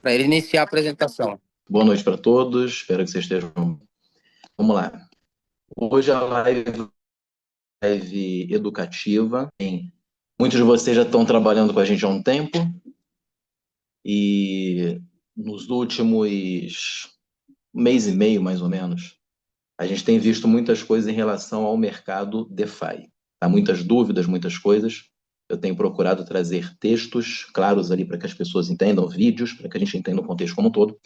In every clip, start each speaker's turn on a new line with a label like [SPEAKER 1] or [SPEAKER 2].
[SPEAKER 1] para ele iniciar a apresentação.
[SPEAKER 2] Boa noite para todos, espero que vocês estejam. Vamos lá. Hoje a live educativa. Muitos de vocês já estão trabalhando com a gente há um tempo e nos últimos mês e meio, mais ou menos, a gente tem visto muitas coisas em relação ao mercado DeFi. Há muitas dúvidas, muitas coisas. Eu tenho procurado trazer textos claros ali para que as pessoas entendam, vídeos, para que a gente entenda o contexto como um todo.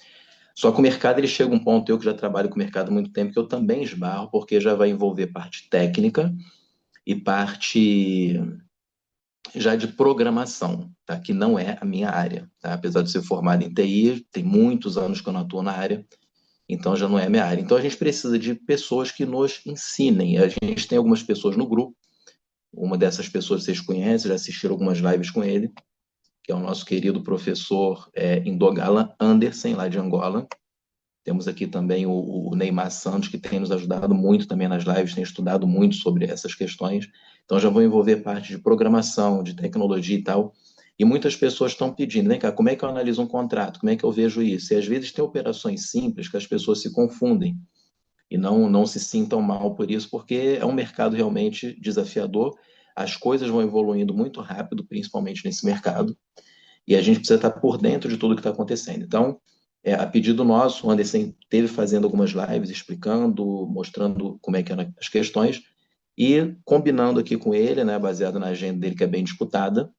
[SPEAKER 2] Só que o mercado, ele chega a um ponto, eu que já trabalho com o mercado há muito tempo, que eu também esbarro, porque já vai envolver parte técnica e parte já de programação, tá? Que não é a minha área. Tá? Apesar de ser formado em TI, tem muitos anos que eu não atuo na área, então já não é a minha área. Então a gente precisa de pessoas que nos ensinem. A gente tem algumas pessoas no grupo, uma dessas pessoas vocês conhecem, já assistiram algumas lives com ele, que é o nosso querido professor Indogala Anderson, lá de Angola. Temos aqui também o Neymar Santos, que tem nos ajudado muito também nas lives, tem estudado muito sobre essas questões. Então, já vou envolver parte de programação, de tecnologia e tal. E muitas pessoas estão pedindo, vem cá, como é que eu analiso um contrato? Como é que eu vejo isso? E às vezes tem operações simples que as pessoas se confundem e não se sintam mal por isso, porque é um mercado realmente desafiador. As coisas vão evoluindo muito rápido, principalmente nesse mercado, e a gente precisa estar por dentro de tudo que está acontecendo. Então, a pedido nosso, o Anderson teve fazendo algumas lives explicando, mostrando como é que eram as questões e combinando aqui com ele, né, baseado na agenda dele que é bem disputada,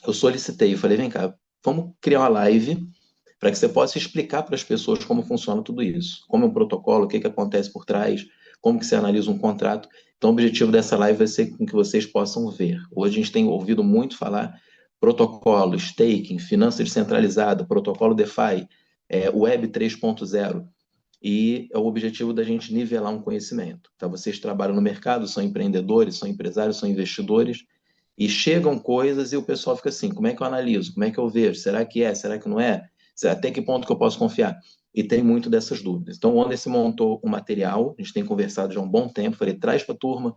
[SPEAKER 2] eu solicitei, eu falei, vem cá, vamos criar uma live para que você possa explicar para as pessoas como funciona tudo isso, como é um protocolo, o que acontece por trás, como que você analisa um contrato. Então, o objetivo dessa live vai ser com que vocês possam ver. Hoje a gente tem ouvido muito falar protocolo, staking, finança descentralizada, protocolo DeFi, Web 3.0, e é o objetivo da gente nivelar um conhecimento. Então, vocês trabalham no mercado, são empreendedores, são empresários, são investidores, e chegam coisas e o pessoal fica assim, como é que eu analiso? Como é que eu vejo? Será que é? Será que não é? Até que ponto que eu posso confiar? E tem muito dessas dúvidas. Então, o Anderson montou um material, a gente tem conversado já há um bom tempo, falei, traz para a turma,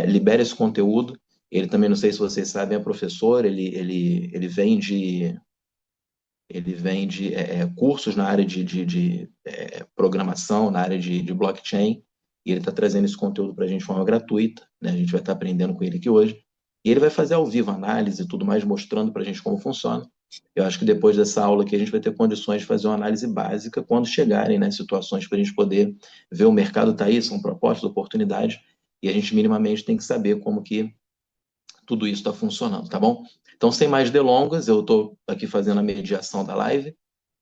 [SPEAKER 2] libera esse conteúdo. Ele também, não sei se vocês sabem, é professor, ele vende cursos na área de programação, na área de blockchain, e ele está trazendo esse conteúdo para a gente de forma gratuita, né? A gente vai estar aprendendo com ele aqui hoje. E ele vai fazer ao vivo análise e tudo mais, mostrando para a gente como funciona. Eu acho que depois dessa aula aqui a gente vai ter condições de fazer uma análise básica quando chegarem, né, situações para a gente poder ver o mercado está aí, são propostas, oportunidades, e a gente minimamente tem que saber como que tudo isso está funcionando, tá bom? Então, sem mais delongas, eu estou aqui fazendo a mediação da live,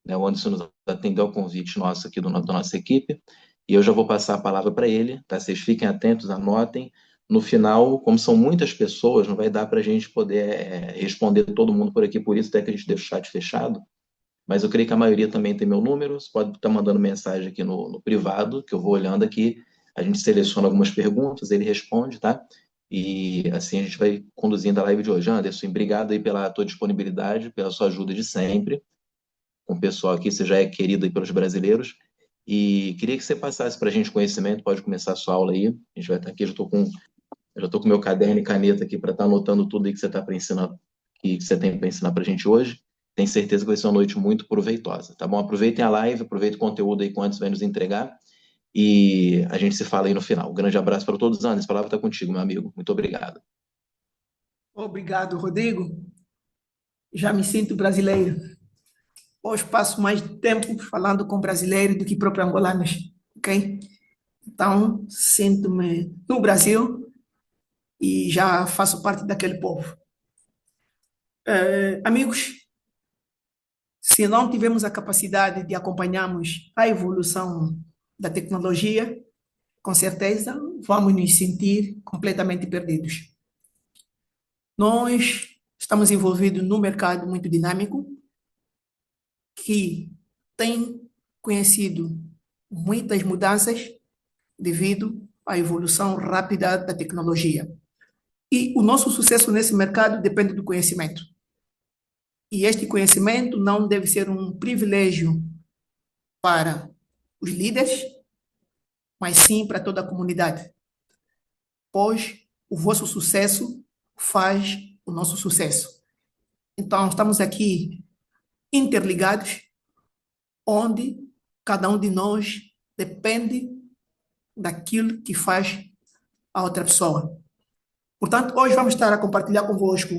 [SPEAKER 2] né, o Anderson nos atendeu ao convite nosso aqui da nossa equipe, e eu já vou passar a palavra para ele, tá? Vocês fiquem atentos, anotem. No final, como são muitas pessoas, não vai dar para a gente poder responder todo mundo por aqui, por isso até que a gente deixa o chat fechado, mas eu creio que a maioria também tem meu número, você pode estar mandando mensagem aqui no privado, que eu vou olhando aqui, a gente seleciona algumas perguntas, ele responde, tá? E assim a gente vai conduzindo a live de hoje. Anderson, obrigado aí pela tua disponibilidade, pela sua ajuda de sempre, com o pessoal aqui, você já é querido aí pelos brasileiros, e queria que você passasse para a gente conhecimento, pode começar a sua aula aí, a gente vai estar aqui, eu já estou com meu caderno e caneta aqui para estar anotando tudo aí que você está para ensinar, que você tem para ensinar para a gente hoje. Tenho certeza que vai ser uma noite muito proveitosa, tá bom? Aproveitem a live, aproveitem o conteúdo aí que o Anderson vai nos entregar e a gente se fala aí no final. Um grande abraço para todos. Anderson, a palavra está contigo, meu amigo. Muito obrigado.
[SPEAKER 3] Obrigado, Rodrigo. Já me sinto brasileiro. Hoje passo mais tempo falando com brasileiros do que próprios angolanos, ok? Então, sinto-me no Brasil e já faço parte daquele povo. Amigos, se não tivermos a capacidade de acompanharmos a evolução da tecnologia, com certeza vamos nos sentir completamente perdidos. Nós estamos envolvidos num mercado muito dinâmico que tem conhecido muitas mudanças devido à evolução rápida da tecnologia. E o nosso sucesso nesse mercado depende do conhecimento. E este conhecimento não deve ser um privilégio para os líderes, mas sim para toda a comunidade, pois o vosso sucesso faz o nosso sucesso. Então, estamos aqui interligados, onde cada um de nós depende daquilo que faz a outra pessoa. Portanto, hoje vamos estar a compartilhar convosco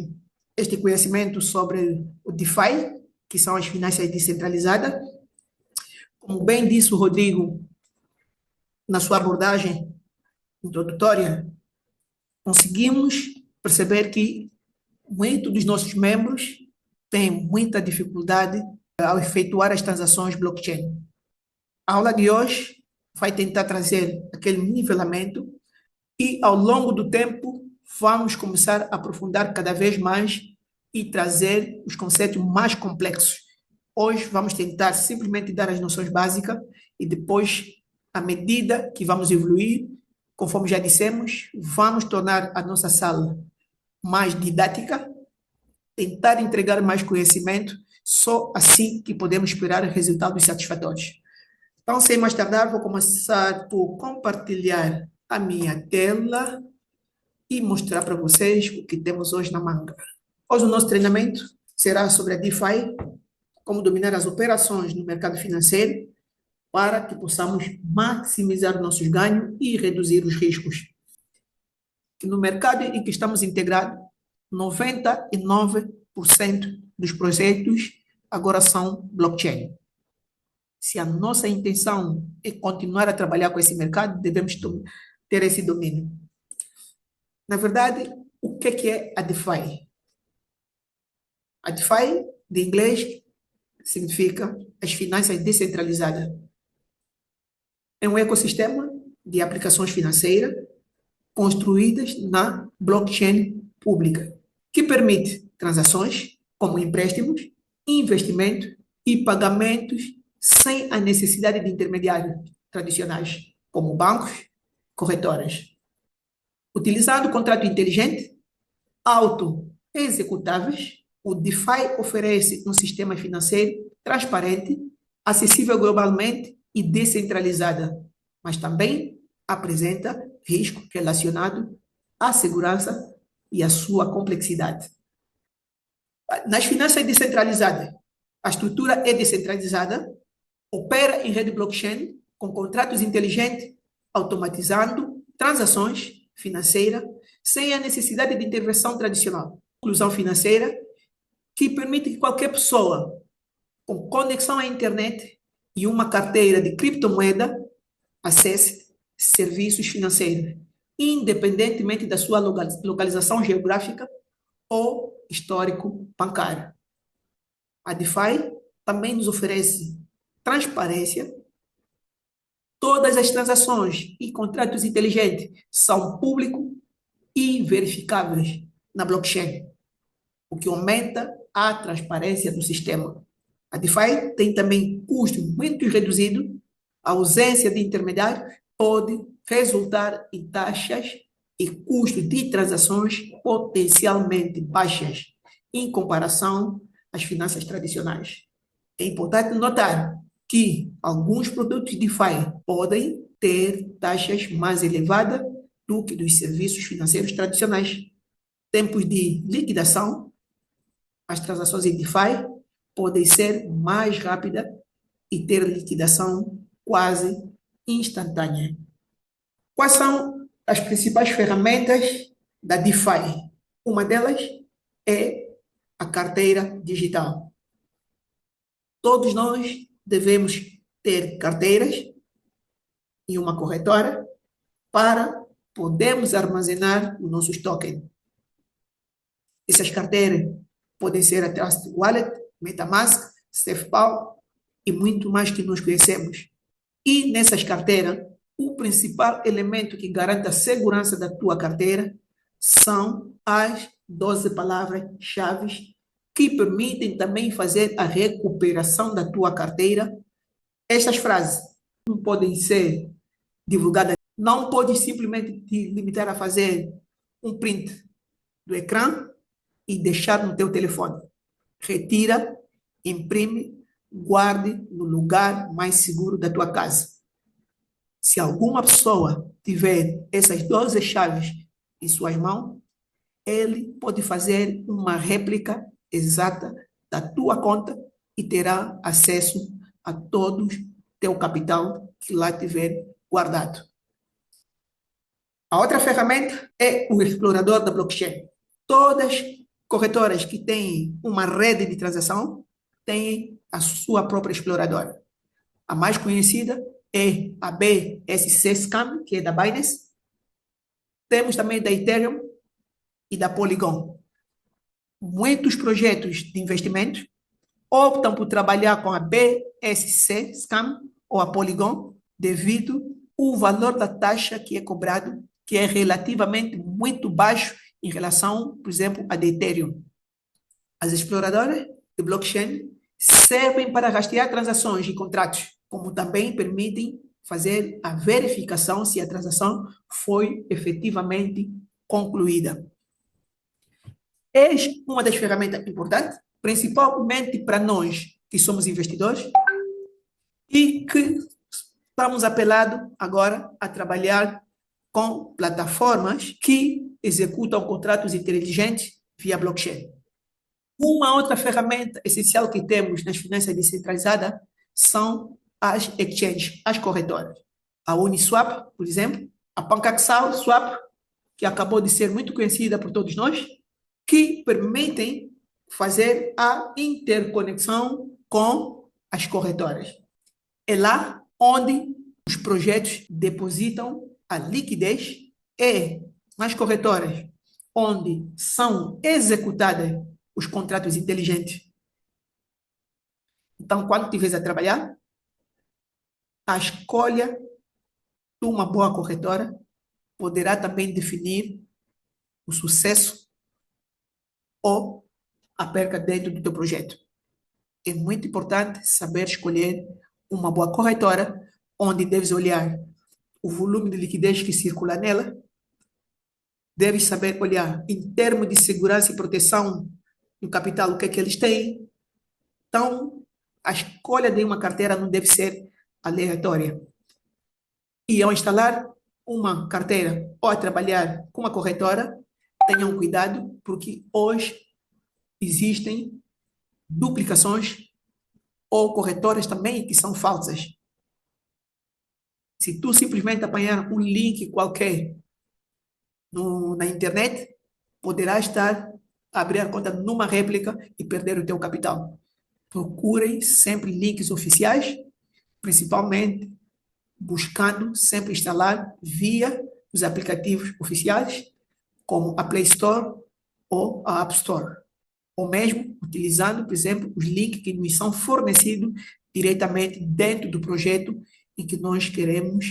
[SPEAKER 3] este conhecimento sobre o DeFi, que são as finanças descentralizadas. Como bem disse o Rodrigo na sua abordagem introdutória, conseguimos perceber que muitos dos nossos membros têm muita dificuldade ao efetuar as transações blockchain. A aula de hoje vai tentar trazer aquele nivelamento e, ao longo do tempo, vamos começar a aprofundar cada vez mais e trazer os conceitos mais complexos. Hoje vamos tentar simplesmente dar as noções básicas e depois, à medida que vamos evoluir, conforme já dissemos, vamos tornar a nossa sala mais didática, tentar entregar mais conhecimento, só assim que podemos esperar resultados satisfatórios. Então, sem mais tardar, vou começar por compartilhar a minha tela e mostrar para vocês o que temos hoje na manga. Hoje o nosso treinamento será sobre a DeFi, como dominar as operações no mercado financeiro para que possamos maximizar nossos ganhos e reduzir os riscos. No mercado em que estamos integrados, 99% dos projetos agora são blockchain. Se a nossa intenção é continuar a trabalhar com esse mercado, devemos ter esse domínio. Na verdade, o que é a DeFi? A DeFi, de inglês, significa as finanças descentralizadas. É um ecossistema de aplicações financeiras construídas na blockchain pública, que permite transações como empréstimos, investimento e pagamentos sem a necessidade de intermediários tradicionais, como bancos, corretoras. Utilizando o contrato inteligente, auto-executáveis, o DeFi oferece um sistema financeiro transparente, acessível globalmente e descentralizado, mas também apresenta risco relacionado à segurança e à sua complexidade. Nas finanças descentralizadas, a estrutura é descentralizada, opera em rede blockchain com contratos inteligentes, automatizando transações financeiras sem a necessidade de intervenção tradicional. Inclusão financeira que permite que qualquer pessoa com conexão à internet e uma carteira de criptomoeda acesse serviços financeiros, independentemente da sua localização geográfica ou histórico bancário. A DeFi também nos oferece transparência. Todas as transações e contratos inteligentes são públicos e verificáveis na blockchain, o que aumenta a transparência do sistema. A DeFi tem também custo muito reduzido. A ausência de intermediários pode resultar em taxas e custos de transações potencialmente baixas em comparação às finanças tradicionais. É importante notar que alguns produtos DeFi podem ter taxas mais elevadas do que dos serviços financeiros tradicionais. Tempos de liquidação, as transações em DeFi podem ser mais rápidas e ter liquidação quase instantânea. Quais são as principais ferramentas da DeFi? Uma delas é a carteira digital. Todos nós devemos ter carteiras em uma corretora para podermos armazenar os nossos tokens. Essas carteiras podem ser a Trust Wallet, MetaMask, SafePal e muito mais que nós conhecemos. E nessas carteiras, o principal elemento que garante a segurança da tua carteira são as 12 palavras-chave que permitem também fazer a recuperação da tua carteira. Estas frases não podem ser divulgadas, não pode simplesmente te limitar a fazer um print do ecrã e deixar no teu telefone. Retira, imprime, guarde no lugar mais seguro da tua casa. Se alguma pessoa tiver essas 12 chaves em suas mãos, ele pode fazer uma réplica exata da tua conta e terá acesso a todos teu capital que lá tiver guardado. A outra ferramenta é o explorador da blockchain. Todas corretoras que têm uma rede de transação têm a sua própria exploradora. A mais conhecida é a BSC Scam, que é da Binance. Temos também da Ethereum e da Polygon. Muitos projetos de investimento optam por trabalhar com a BSC Scam ou a Polygon devido ao valor da taxa que é cobrado, que é relativamente muito baixo em relação, por exemplo, a de Ethereum. As exploradoras de blockchain servem para rastrear transações e contratos, como também permitem fazer a verificação se a transação foi efetivamente concluída. É uma das ferramentas importantes, principalmente para nós que somos investidores e que estamos apelados agora a trabalhar com plataformas que executam contratos inteligentes via blockchain. Uma outra ferramenta essencial que temos nas finanças descentralizadas são as exchanges, as corretoras. A Uniswap, por exemplo, a PancakeSwap, que acabou de ser muito conhecida por todos nós, que permitem fazer a interconexão com as corretoras. É lá onde os projetos depositam a liquidez e nas corretoras onde são executadas os contratos inteligentes. Então, quando estiveres a trabalhar, a escolha de uma boa corretora poderá também definir o sucesso ou a perca dentro do teu projeto. É muito importante saber escolher uma boa corretora, onde deves olhar o volume de liquidez que circula nela, deves saber olhar em termos de segurança e proteção do capital, o que é que eles têm. Então, a escolha de uma carteira não deve ser aleatória. E ao instalar uma carteira ou a trabalhar com uma corretora, tenham cuidado, porque hoje existem duplicações ou corretoras também que são falsas. Se tu simplesmente apanhar um link qualquer na internet, poderás estar a abrir a conta numa réplica e perder o teu capital. Procurem sempre links oficiais, principalmente buscando sempre instalar via os aplicativos oficiais, como a Play Store ou a App Store. Ou mesmo utilizando, por exemplo, os links que nos são fornecidos diretamente dentro do projeto em que nós queremos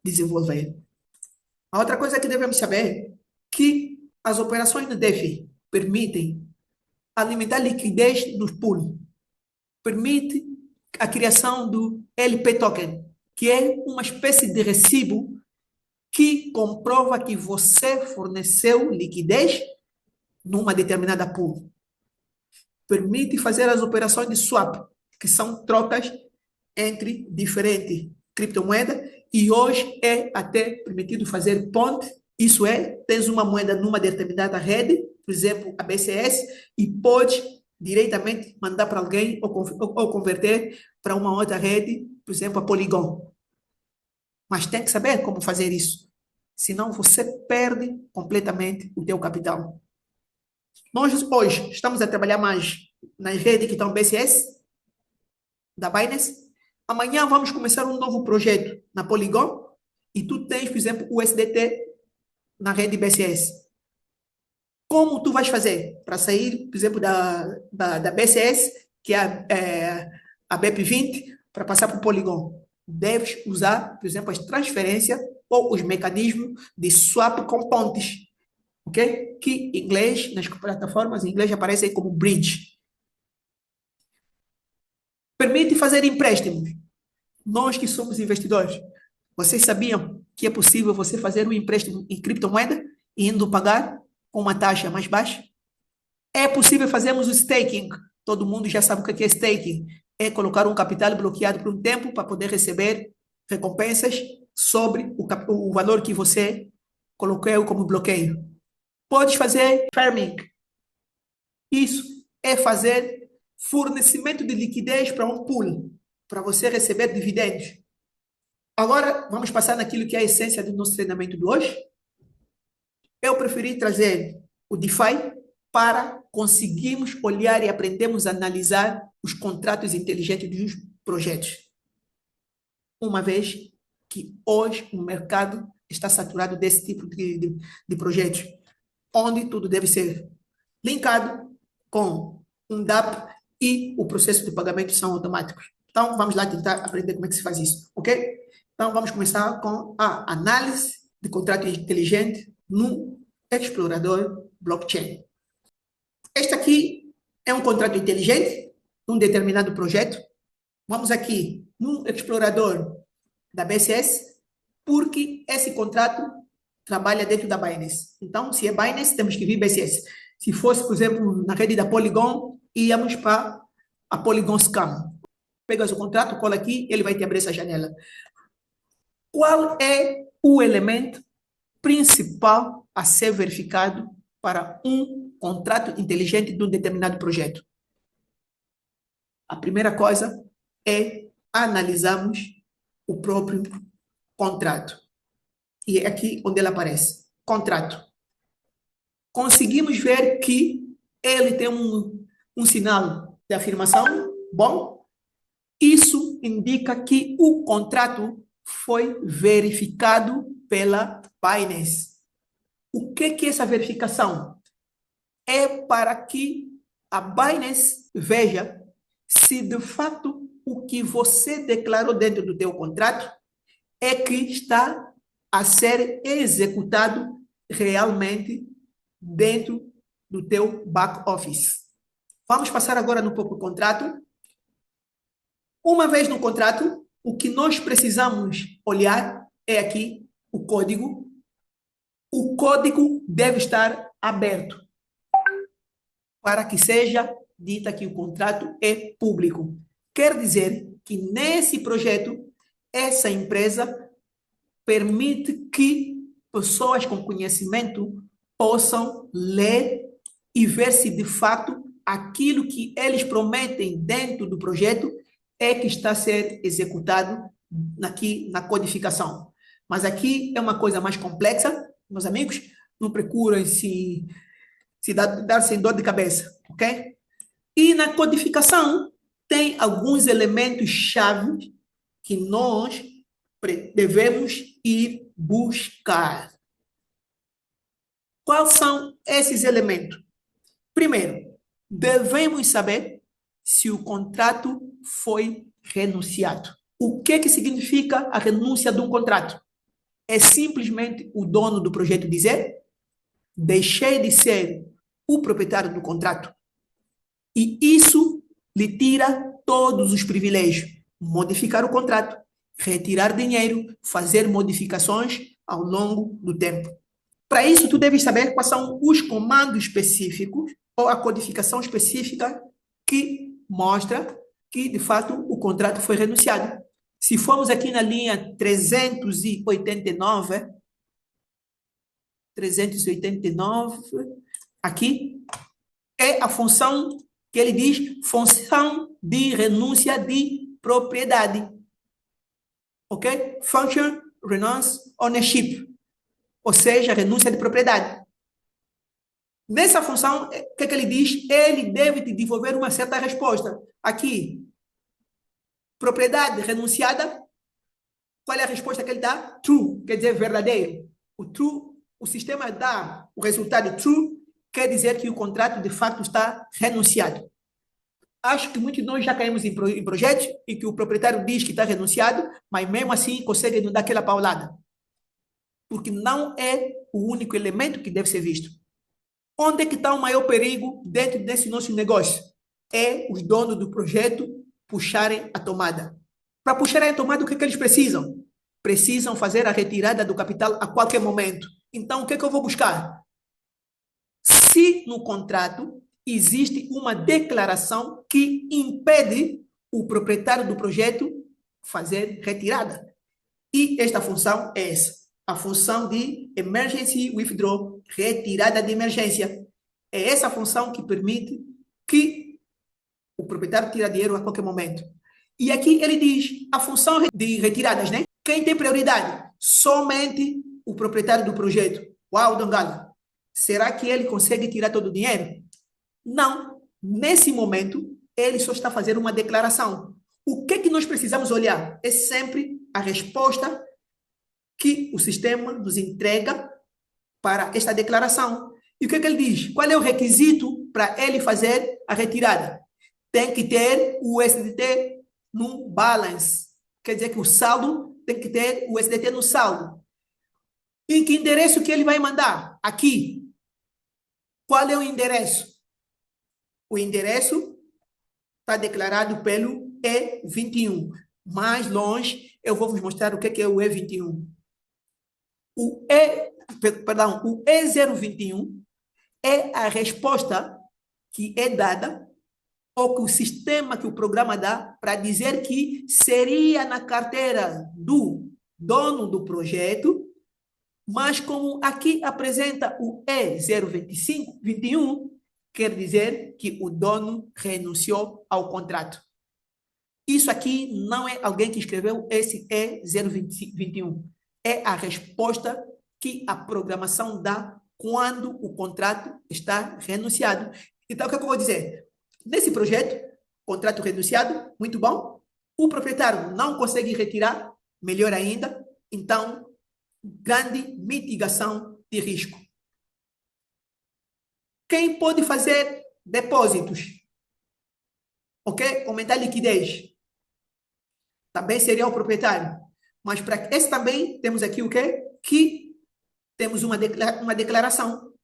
[SPEAKER 3] desenvolver. A outra coisa que devemos saber é que as operações no DeFi permitem alimentar liquidez dos pools, permite a criação do LP Token, que é uma espécie de recibo que comprova que você forneceu liquidez numa determinada pool. Permite fazer as operações de swap, que são trocas entre diferentes criptomoedas, e hoje é até permitido fazer ponte, isso é, tens uma moeda numa determinada rede, por exemplo, a BCS, e pode diretamente mandar para alguém ou converter para uma outra rede, por exemplo, a Polygon. Mas tem que saber como fazer isso, senão você perde completamente o teu capital. Nós hoje estamos a trabalhar mais nas redes que estão BCS, da Binance. Amanhã vamos começar um novo projeto na Polygon e tu tens, por exemplo, o USDT na rede BCS. Como tu vais fazer para sair, por exemplo, da BCS, que é a BEP20, para passar para o Polygon? Deves usar, por exemplo, as transferências ou os mecanismos de swap com pontes, ok? Que em inglês, nas plataformas em inglês aparece como bridge. Permite fazer empréstimos. Nós que somos investidores, vocês sabiam que é possível você fazer um empréstimo em criptomoeda e indo pagar com uma taxa mais baixa? É possível fazermos o staking. Todo mundo já sabe o que é staking. É colocar um capital bloqueado por um tempo para poder receber recompensas sobre o valor que você colocou como bloqueio. Podes fazer farming. Isso é fazer fornecimento de liquidez para um pool, para você receber dividendos. Agora, vamos passar naquilo que é a essência do nosso treinamento de hoje. Eu preferi trazer o DeFi para conseguirmos olhar e aprendermos a analisar os contratos inteligentes dos projetos. Uma vez que hoje o mercado está saturado desse tipo de projetos, onde tudo deve ser linkado com um DApp e o processo de pagamento são automáticos. Então, vamos lá tentar aprender como é que se faz isso, ok? Então, vamos começar com a análise de contrato inteligente no explorador blockchain. Este aqui é um contrato inteligente num determinado projeto. Vamos aqui no explorador da BCS, porque esse contrato trabalha dentro da Binance. Então, se é Binance, temos que vir BCS. Se fosse, por exemplo, na rede da Polygon, íamos para a Polygon Scam. Pegas o contrato, cola aqui, ele vai te abrir essa janela. Qual é o elemento principal a ser verificado para um contrato inteligente de um determinado projeto? A primeira coisa é analisarmos o próprio contrato. E é aqui onde ele aparece. Contrato. Conseguimos ver que ele tem um sinal de afirmação bom. Isso indica que o contrato foi verificado pela Binance. O que é essa verificação? É para que a Binance veja se de fato o que você declarou dentro do teu contrato é que está a ser executado realmente dentro do teu back office. Vamos passar agora no próprio contrato. Uma vez no contrato, o que nós precisamos olhar é aqui o código. O código deve estar aberto para que seja dita que o contrato é público. Quer dizer que nesse projeto, essa empresa permite que pessoas com conhecimento possam ler e ver se de fato aquilo que eles prometem dentro do projeto é que está a ser executado aqui na codificação. Mas aqui é uma coisa mais complexa, meus amigos, não procurem se dar sem dor de cabeça, ok? E na codificação tem alguns elementos-chave que nós devemos ir buscar. Quais são esses elementos? Primeiro, devemos saber se o contrato foi renunciado. O que significa a renúncia de um contrato? É simplesmente o dono do projeto dizer: deixei de ser o proprietário do contrato. E isso lhe tira todos os privilégios. Modificar o contrato, retirar dinheiro, fazer modificações ao longo do tempo. Para isso, tu deves saber quais são os comandos específicos ou a codificação específica que mostra que, de fato, o contrato foi renunciado. Se formos aqui na linha 389, aqui é a função que ele diz, função de renúncia de propriedade. Ok? Function Renounce Ownership. Ou seja, renúncia de propriedade. Nessa função, o que ele diz? Ele deve te devolver uma certa resposta. Aqui, propriedade renunciada, qual é a resposta que ele dá? True, quer dizer verdadeiro. O true, o sistema dá o resultado true, quer dizer que o contrato de fato está renunciado. Acho que muitos de nós já caímos em projetos e que o proprietário diz que está renunciado, mas mesmo assim consegue nos dar aquela paulada. Porque não é o único elemento que deve ser visto. Onde é que está o maior perigo dentro desse nosso negócio? É os donos do projeto puxarem a tomada. Para puxarem a tomada, o que eles precisam? Precisam fazer a retirada do capital a qualquer momento. Então, o que eu vou buscar? Se no contrato existe uma declaração que impede o proprietário do projeto fazer retirada. E esta função é essa. A função de Emergency Withdrawal, retirada de emergência. É essa função que permite que o o proprietário tira dinheiro a qualquer momento. E aqui ele diz a função de retiradas, né? Quem tem prioridade? Somente o proprietário do projeto. Uau, Dongala, será que ele consegue tirar todo o dinheiro? Não. Nesse momento, ele só está fazendo uma declaração. O que nós precisamos olhar? É sempre a resposta que o sistema nos entrega para esta declaração. E o que ele diz? Qual é o requisito para ele fazer a retirada? Tem que ter o USDT no balance. Quer dizer que o saldo tem que ter o USDT no saldo. Em que endereço que ele vai mandar? Aqui. Qual é o endereço? O endereço está declarado pelo E21. Mais longe, eu vou vos mostrar o que é o E21. O E021 é a resposta que é dada ou que o sistema, que o programa dá para dizer que seria na carteira do dono do projeto, mas como aqui apresenta o E021, quer dizer que o dono renunciou ao contrato. Isso aqui não é alguém que escreveu esse E021. É a resposta que a programação dá quando o contrato está renunciado. Então, o que eu vou dizer? Nesse projeto, contrato renunciado, muito bom. O proprietário não consegue retirar, melhor ainda. Então, grande mitigação de risco. Quem pode fazer depósitos? Ok? Aumentar a liquidez. Também seria o proprietário. Mas para esse também temos aqui o quê? Que temos uma declaração.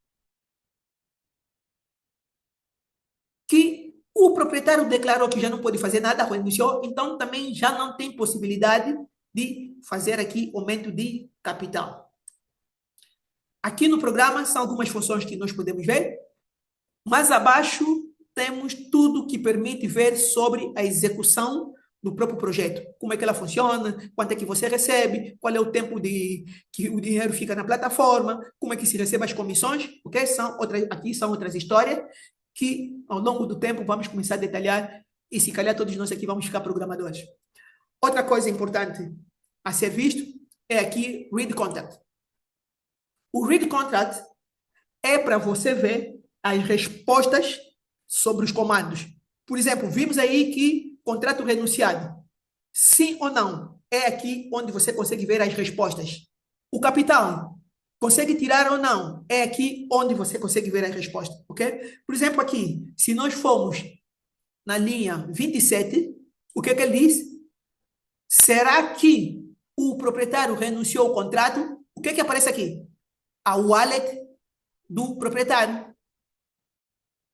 [SPEAKER 3] Que o proprietário declarou que já não pode fazer nada, renunciou, então também já não tem possibilidade de fazer aqui aumento de capital. Aqui no programa são algumas funções que nós podemos ver. Mais abaixo temos tudo que permite ver sobre a execução do próprio projeto. Como é que ela funciona, quanto é que você recebe, qual é o tempo que o dinheiro fica na plataforma, como é que se recebe as comissões, ok? Aqui são outras histórias que, ao longo do tempo, vamos começar a detalhar e, se calhar, todos nós aqui vamos ficar programadores. Outra coisa importante a ser visto é aqui Read Contract. O Read Contract é para você ver as respostas sobre os comandos. Por exemplo, vimos aí que contrato renunciado. Sim ou não? É aqui onde você consegue ver as respostas. O capital, consegue tirar ou não? É aqui onde você consegue ver as respostas, ok? Por exemplo, aqui, se nós formos na linha 27, o que ele diz? Será que o proprietário renunciou ao contrato? O que aparece aqui? A wallet do proprietário.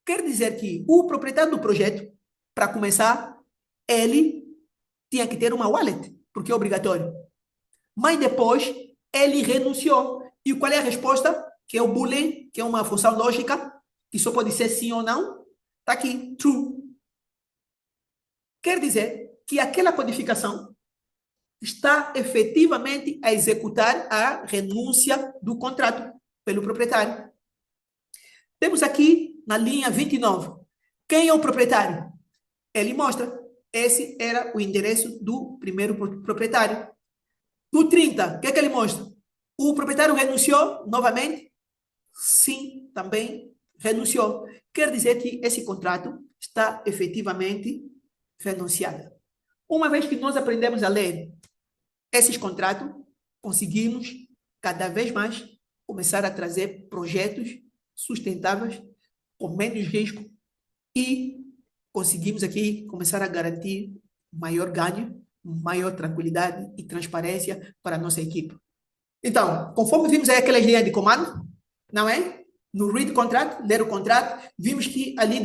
[SPEAKER 3] Quer dizer que o proprietário do projeto, para começar, ele tinha que ter uma wallet, porque é obrigatório. Mas depois, ele renunciou. E qual é a resposta? Que é o boolean, que é uma função lógica, que só pode ser sim ou não. Está aqui, true. Quer dizer que aquela codificação está efetivamente a executar a renúncia do contrato pelo proprietário. Temos aqui na linha 29. Quem é o proprietário? Ele mostra. Esse era o endereço do primeiro proprietário. No 30, o que ele mostra? O proprietário renunciou novamente? Sim, também renunciou. Quer dizer que esse contrato está efetivamente renunciado. Uma vez que nós aprendemos a ler esses contratos, conseguimos cada vez mais começar a trazer projetos sustentáveis, com menos risco, e conseguimos aqui começar a garantir maior ganho, maior tranquilidade e transparência para a nossa equipe. Então, conforme vimos aí aquelas linhas de comando, não é? No read contract, ler o contrato, vimos que ali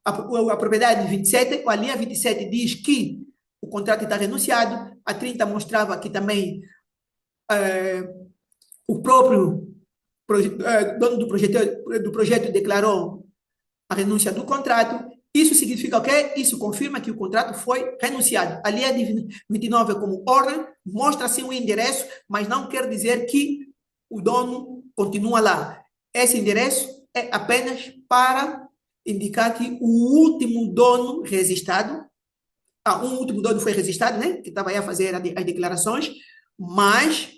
[SPEAKER 3] a propriedade 27, a linha 27 diz que o contrato está renunciado, a 30 mostrava que também o próprio dono do projeto declarou a renúncia do contrato. Isso significa o quê? Isso confirma que o contrato foi renunciado. A linha de 29 como ordem, mostra sim o endereço, mas não quer dizer que o dono continua lá. Esse endereço é apenas para indicar que o último dono registrado, um último dono foi registrado, né? Que estava aí a fazer as declarações, mas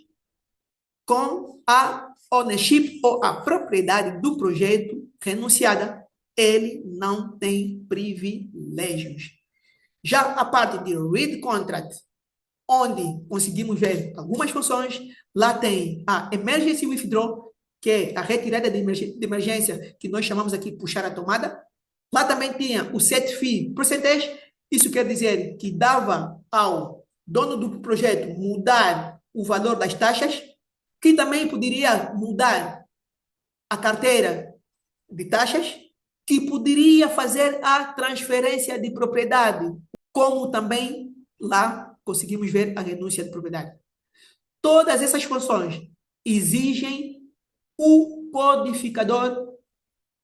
[SPEAKER 3] com a ownership ou a propriedade do projeto renunciada, ele não tem privilégios. Já a parte de read contract, onde conseguimos ver algumas funções, lá tem a emergency withdraw, que é a retirada de emergência, que nós chamamos aqui puxar a tomada. Lá também tinha o set fee percentage, isso quer dizer que dava ao dono do projeto mudar o valor das taxas, que também poderia mudar a carteira de taxas, que poderia fazer a transferência de propriedade, como também lá conseguimos ver a renúncia de propriedade. Todas essas funções exigem o codificador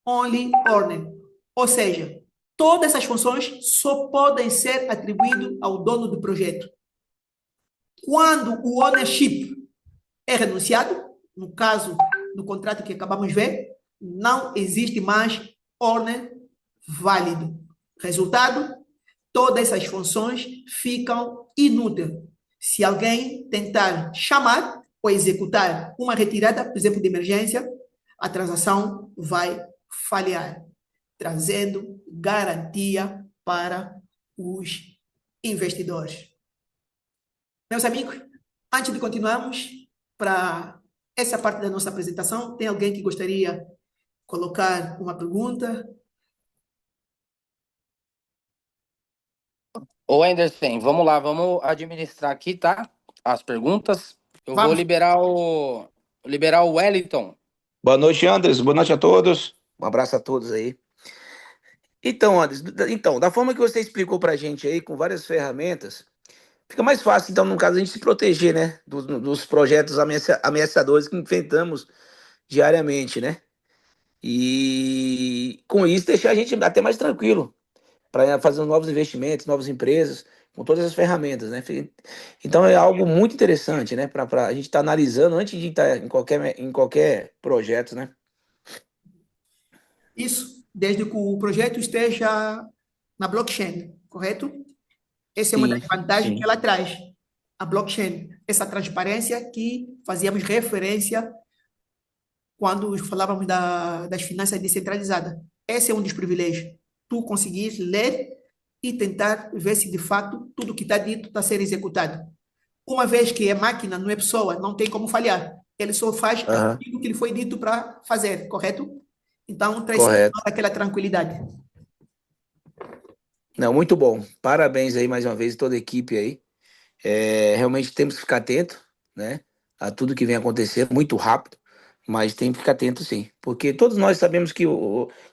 [SPEAKER 3] only owner, ou seja, todas essas funções só podem ser atribuídas ao dono do projeto. Quando o ownership é renunciado, no caso do contrato que acabamos de ver, não existe mais owner válido. Resultado, todas essas funções ficam inúteis. Se alguém tentar chamar ou executar uma retirada, por exemplo, de emergência, a transação vai falhar, trazendo garantia para os investidores. Meus amigos, antes de continuarmos para essa parte da nossa apresentação, tem alguém que gostaria de colocar uma pergunta?
[SPEAKER 1] Ô, Anderson, vamos lá, vamos administrar aqui, tá? As perguntas. Eu vou
[SPEAKER 3] Vamos.
[SPEAKER 1] liberar o Wellington.
[SPEAKER 4] Boa noite, Anderson. Boa noite a todos. Um abraço a todos aí. Então, Anderson, da forma que você explicou pra gente aí, com várias ferramentas, fica mais fácil, então, no caso, a gente se proteger, né? Dos projetos ameaçadores que enfrentamos diariamente, né? E com isso deixar a gente até mais tranquilo para fazer novos investimentos, novas empresas, com todas as ferramentas, né? Então é algo muito interessante, né? Para a gente estar analisando antes de estar em qualquer projeto, né?
[SPEAKER 3] Isso, desde que o projeto esteja na blockchain, correto? Essa é uma das
[SPEAKER 4] Sim,
[SPEAKER 3] vantagens que
[SPEAKER 4] sim.
[SPEAKER 3] ela traz, a blockchain, essa transparência que fazíamos referência quando falávamos das finanças descentralizadas. Esse é um dos privilégios. Tu conseguir ler e tentar ver se de fato tudo que está dito está sendo executado. Uma vez que é máquina, não é pessoa, não tem como falhar. Ele só faz
[SPEAKER 4] Aham,
[SPEAKER 3] aquilo que lhe foi dito para fazer, correto? Então, traz
[SPEAKER 4] correto.
[SPEAKER 3] aquela tranquilidade.
[SPEAKER 4] Não, muito bom. Parabéns aí mais uma vez toda a equipe aí. Realmente temos que ficar atento, né? A tudo que vem acontecendo muito rápido, mas tem que ficar atento sim, porque todos nós sabemos que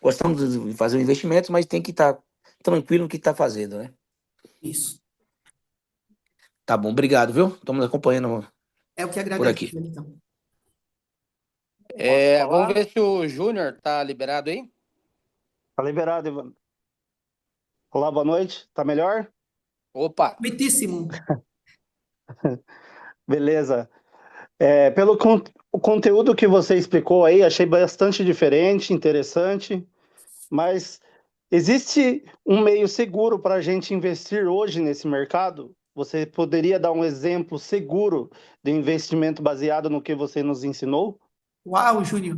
[SPEAKER 4] gostamos de fazer investimentos, mas tem que estar tranquilo no que está fazendo, né?
[SPEAKER 3] Isso.
[SPEAKER 4] Tá bom, obrigado, viu? Estamos acompanhando
[SPEAKER 3] É o que
[SPEAKER 4] por
[SPEAKER 3] agradeço,
[SPEAKER 4] aqui.
[SPEAKER 3] então.
[SPEAKER 5] Posso
[SPEAKER 1] Vamos
[SPEAKER 5] falar?
[SPEAKER 1] ver se o Júnior tá liberado aí.
[SPEAKER 5] Tá liberado, Ivan. Olá, boa noite. Tá melhor?
[SPEAKER 1] Opa,
[SPEAKER 3] Muitíssimo.
[SPEAKER 5] Beleza. Pelo o conteúdo que você explicou aí, achei bastante diferente, interessante, mas existe um meio seguro para a gente investir hoje nesse mercado? Você poderia dar um exemplo seguro de investimento baseado no que você nos ensinou?
[SPEAKER 3] Uau, Júnior.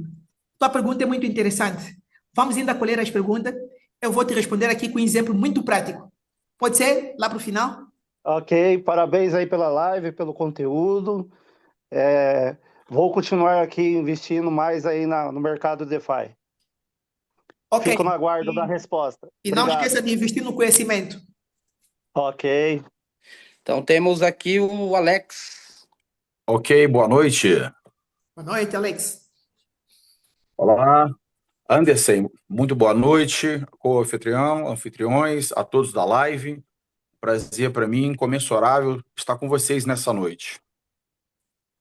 [SPEAKER 3] Tua pergunta é muito interessante. Vamos ainda colher as perguntas. Eu vou te responder aqui com um exemplo muito prático. Pode ser? Lá para o final?
[SPEAKER 5] Ok, parabéns aí pela live, pelo conteúdo. É, Vou continuar aqui investindo mais aí no mercado DeFi.
[SPEAKER 3] Ok.
[SPEAKER 5] Fico no aguardo da
[SPEAKER 3] E,
[SPEAKER 5] resposta.
[SPEAKER 3] e não esqueça
[SPEAKER 5] Obrigado.
[SPEAKER 3] de investir no conhecimento.
[SPEAKER 5] Ok.
[SPEAKER 1] então temos aqui o Alex.
[SPEAKER 6] Ok, boa noite.
[SPEAKER 3] Boa noite, Alex.
[SPEAKER 6] Olá, Anderson, muito boa noite, co-anfitrião, anfitriões, a todos da live. Prazer para mim, incomensurável, estar com vocês nessa noite.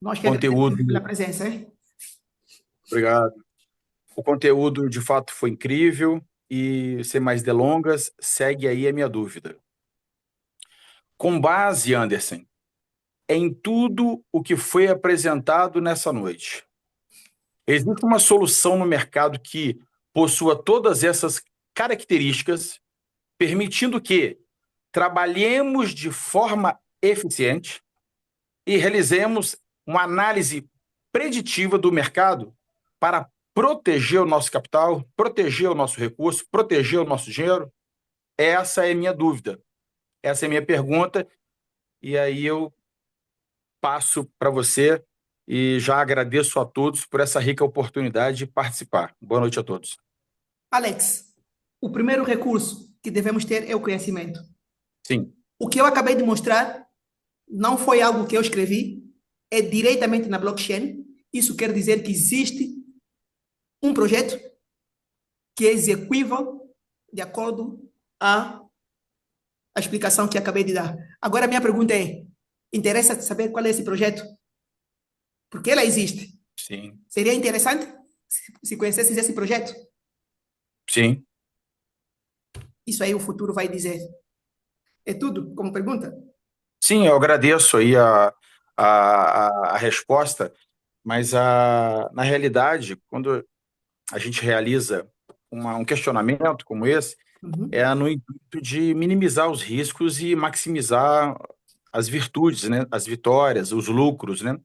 [SPEAKER 3] Nós que
[SPEAKER 6] Conteúdo,
[SPEAKER 3] agradecemos pela presença, hein?
[SPEAKER 6] obrigado. O conteúdo, de fato, foi incrível e, sem mais delongas, segue aí a minha dúvida. Com base, Anderson, em tudo o que foi apresentado nessa noite, existe uma solução no mercado que possua todas essas características, permitindo que trabalhemos de forma eficiente e realizemos uma análise preditiva do mercado para proteger o nosso capital, proteger o nosso recurso, proteger o nosso dinheiro? Essa é a minha dúvida, essa é a minha pergunta, e aí eu passo para você e já agradeço a todos por essa rica oportunidade de participar. Boa noite a todos.
[SPEAKER 3] Alex, o primeiro recurso que devemos ter é o conhecimento.
[SPEAKER 6] Sim,
[SPEAKER 3] O que eu acabei de mostrar não foi algo que eu escrevi, é diretamente na blockchain. Isso quer dizer que existe um projeto que é execuível de acordo à explicação que acabei de dar. Agora, a minha pergunta é: interessa saber qual é esse projeto? Porque ela existe.
[SPEAKER 6] sim,
[SPEAKER 3] Seria interessante se conhecesses esse projeto?
[SPEAKER 6] sim.
[SPEAKER 3] Isso aí o futuro vai dizer. É tudo como pergunta?
[SPEAKER 6] Sim, eu agradeço aí a resposta, mas na realidade, quando a gente realiza um questionamento como esse,
[SPEAKER 3] Uhum.
[SPEAKER 6] é no intuito de minimizar os riscos e maximizar as virtudes, né? As vitórias, os lucros, né?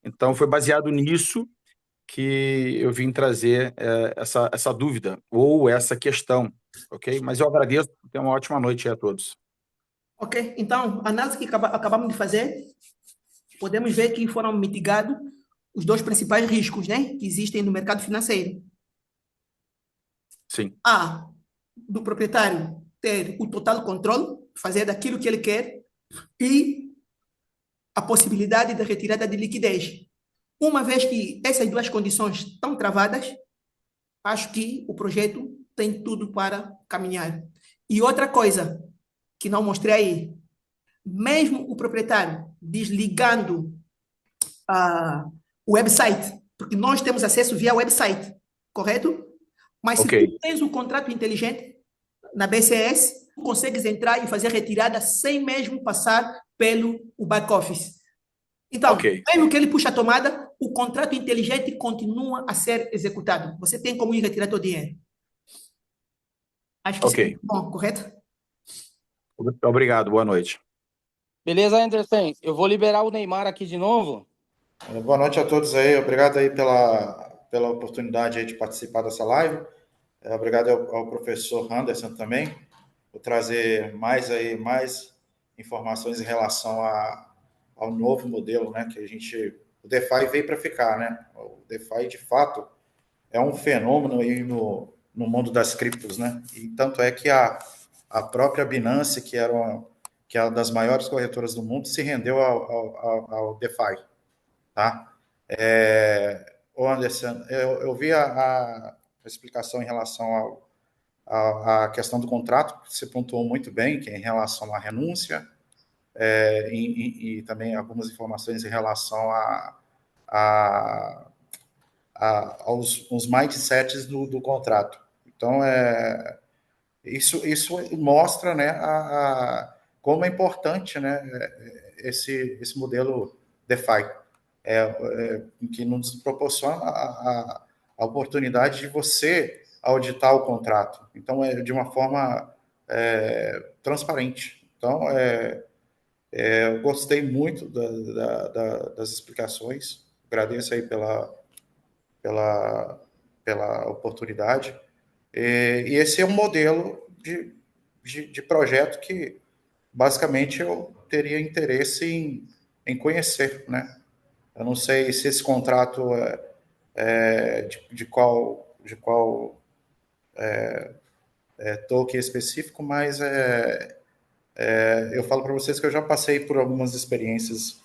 [SPEAKER 6] Então, foi baseado nisso que eu vim trazer essa dúvida ou essa questão, ok? Mas eu agradeço, tenha uma ótima noite aí a todos.
[SPEAKER 3] Ok, então, a análise que acabamos de fazer, podemos ver que foram mitigados os dois principais riscos, né, que existem no mercado financeiro.
[SPEAKER 6] Sim,
[SPEAKER 3] A, do proprietário ter o total controle, fazer daquilo que ele quer, e a possibilidade de retirada de liquidez. Uma vez que essas duas condições estão travadas, acho que o projeto tem tudo para caminhar. E outra coisa que não mostrei aí, mesmo o proprietário desligando o website, porque nós temos acesso via website, correto? Mas se
[SPEAKER 6] ok,
[SPEAKER 3] tu tens o contrato inteligente na BCS, tu consegues entrar e fazer retirada sem mesmo passar pelo back-office. Então,
[SPEAKER 6] ok,
[SPEAKER 3] mesmo que ele puxe a tomada, o contrato inteligente continua a ser executado. Você tem como ir retirar teu dinheiro. Acho que isso é
[SPEAKER 6] ok.
[SPEAKER 3] muito bom, correto?
[SPEAKER 6] Obrigado, boa noite.
[SPEAKER 1] Beleza, Anderson? Eu vou liberar o Neymar aqui de novo.
[SPEAKER 7] Boa noite a todos aí, obrigado aí pela oportunidade aí de participar dessa live. Obrigado ao professor Anderson também por trazer mais informações em relação ao novo modelo, né, que o DeFi veio para ficar, né? O DeFi de fato é um fenômeno aí no mundo das criptos, né? E tanto é que a própria Binance, que é uma das maiores corretoras do mundo, se rendeu ao DeFi. Tá? Anderson, eu vi a explicação em relação à questão do contrato, que você pontuou muito bem, que é em relação à renúncia, e também algumas informações em relação aos mindsets do contrato. Então, isso mostra, né, como é importante, né, esse modelo DeFi. Que nos proporciona a oportunidade de você auditar o contrato. Então, é de uma forma transparente. Então, eu gostei muito das explicações. Agradeço aí pela oportunidade. E esse é um modelo de projeto que, basicamente, eu teria interesse em conhecer, né? Eu não sei se esse contrato de qual token específico, mas eu falo para vocês que eu já passei por algumas experiências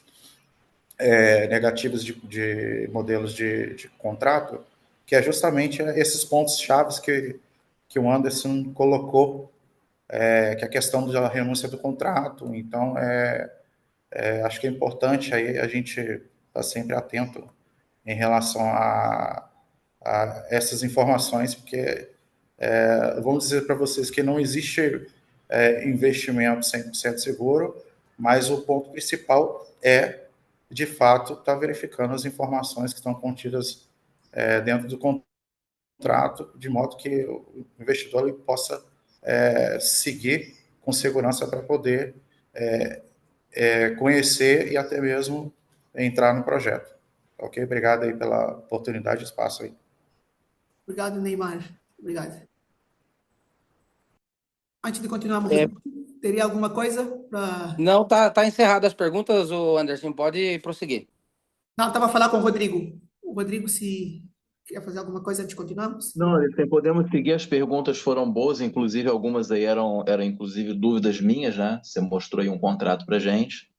[SPEAKER 7] negativas de modelos de contrato, que é justamente esses pontos chaves que o Anderson colocou, que é a questão da renúncia do contrato. Então, acho que é importante aí a gente estar sempre atento em relação a essas informações, porque vamos dizer para vocês que não existe investimento 100% seguro, mas o ponto principal é, de fato, estar verificando as informações que estão contidas dentro do contrato. contrato, de modo que o investidor ele possa seguir com segurança para poder conhecer e até mesmo entrar no projeto. Ok? Obrigado aí pela oportunidade e espaço aí.
[SPEAKER 3] Obrigado, Neymar. Obrigado. Antes de continuarmos, teria alguma coisa para...
[SPEAKER 1] Não, tá encerrado as perguntas, o Anderson, pode prosseguir.
[SPEAKER 3] Não, estava a falar com o Rodrigo. O Rodrigo, se quer fazer alguma coisa antes de continuarmos?
[SPEAKER 2] Não, podemos seguir, as perguntas foram boas, inclusive algumas aí eram inclusive dúvidas minhas, né? Você mostrou aí um contrato para gente,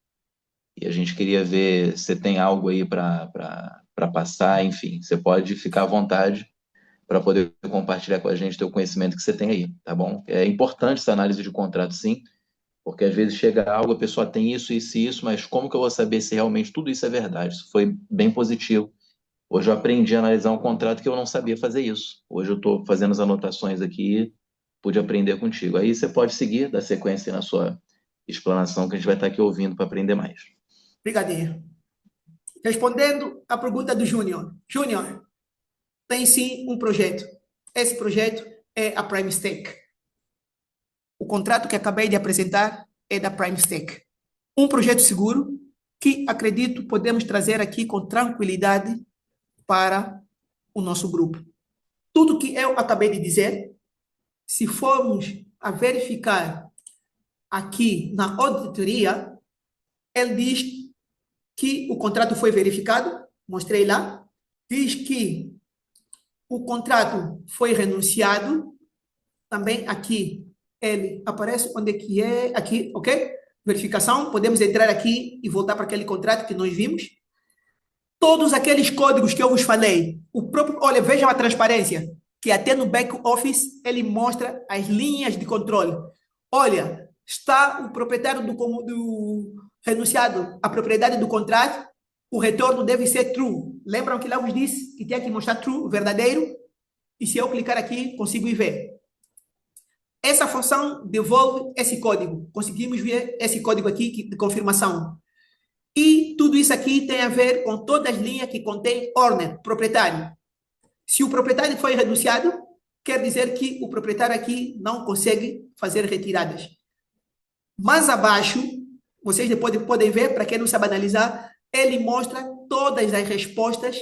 [SPEAKER 2] e a gente queria ver se tem algo aí para passar, enfim, você pode ficar à vontade para poder compartilhar com a gente o teu conhecimento que você tem aí, tá bom? É importante essa análise de contrato, sim, porque às vezes chega algo, a pessoa tem isso, isso e isso, mas como que eu vou saber se realmente tudo isso é verdade? Isso foi bem positivo. Hoje eu aprendi a analisar um contrato que eu não sabia fazer isso. Hoje eu estou fazendo as anotações aqui e pude aprender contigo. Aí você pode seguir, dar sequência na sua explanação, que a gente vai estar aqui ouvindo para aprender mais.
[SPEAKER 3] Obrigadinho. Respondendo à pergunta do Júnior. Júnior, tem sim um projeto. Esse projeto é a Prime Stake. O contrato que acabei de apresentar é da Prime Stake. Um projeto seguro que acredito podemos trazer aqui com tranquilidade para o nosso grupo. Tudo que eu acabei de dizer, se formos a verificar aqui na auditoria, ele diz que o contrato foi verificado, mostrei lá, diz que o contrato foi renunciado, também aqui ele aparece onde é que é, aqui, ok? Verificação, podemos entrar aqui e voltar para aquele contrato que nós vimos. Todos aqueles códigos que eu vos falei, olha, vejam a transparência, que até no back office ele mostra as linhas de controle. Olha, está o proprietário do renunciado à propriedade do contrato, o retorno deve ser true. Lembram que lá vos disse que tinha que mostrar true, verdadeiro? E se eu clicar aqui, consigo ir ver. Essa função devolve esse código. Conseguimos ver esse código aqui de confirmação. E tudo isso aqui tem a ver com todas as linhas que contém owner, proprietário. Se o proprietário foi renunciado, quer dizer que o proprietário aqui não consegue fazer retiradas. Mais abaixo, vocês depois podem ver, para quem não sabe analisar, ele mostra todas as respostas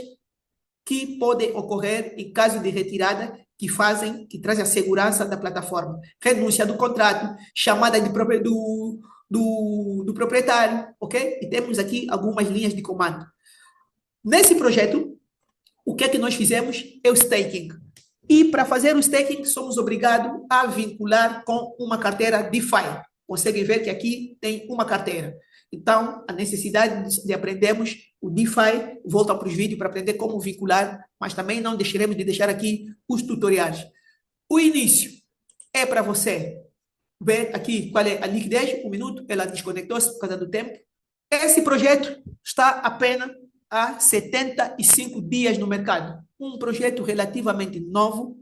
[SPEAKER 3] que podem ocorrer em caso de retirada que trazem a segurança da plataforma. Renúncia do contrato, chamada do proprietário, ok? E temos aqui algumas linhas de comando. Nesse projeto, o que é que nós fizemos? É o staking. E para fazer o staking, somos obrigados a vincular com uma carteira DeFi. Conseguem ver que aqui tem uma carteira. Então, a necessidade de aprendermos o DeFi, volta para os vídeos para aprender como vincular, mas também não deixaremos de deixar aqui os tutoriais. O início é para você ver aqui qual é a liquidez, 1 minuto, ela desconectou-se por causa do tempo. Esse projeto está apenas há 75 dias no mercado. Um projeto relativamente novo,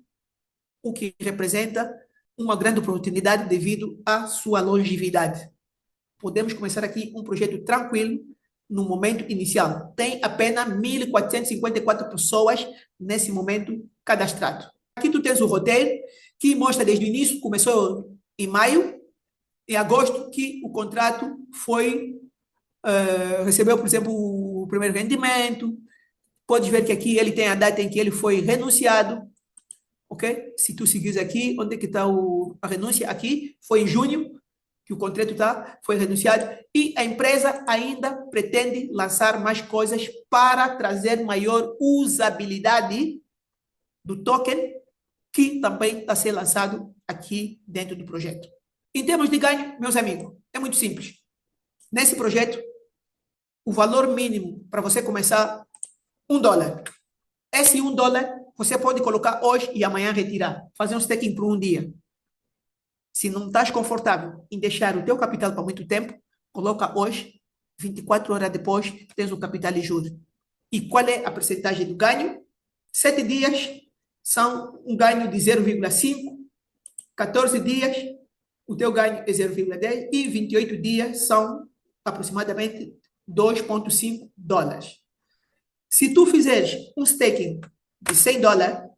[SPEAKER 3] o que representa uma grande oportunidade devido à sua longevidade. Podemos começar aqui um projeto tranquilo no momento inicial. Tem apenas 1.454 pessoas nesse momento cadastrado. Aqui tu tens o roteiro que mostra desde o início, começou em maio, em agosto, que o contrato recebeu, por exemplo, o primeiro rendimento. Podes ver que aqui ele tem a data em que ele foi renunciado, ok? Se tu seguires aqui, onde é que está a renúncia? Aqui, foi em junho que o contrato foi renunciado, e a empresa ainda pretende lançar mais coisas para trazer maior usabilidade do token, que também está sendo lançado aqui dentro do projeto. Em termos de ganho, meus amigos, é muito simples. Nesse projeto, o valor mínimo para você começar, $1. Esse $1 você pode colocar hoje e amanhã retirar, fazer um staking por um dia. Se não estás confortável em deixar o teu capital para muito tempo, coloca hoje, 24 horas depois, tens o capital em juros. E qual é a percentagem do ganho? 7 dias são um ganho de 0,5, 14 dias o teu ganho é 0,10 e 28 dias são aproximadamente $2,5. Se tu fizeres um staking de $100,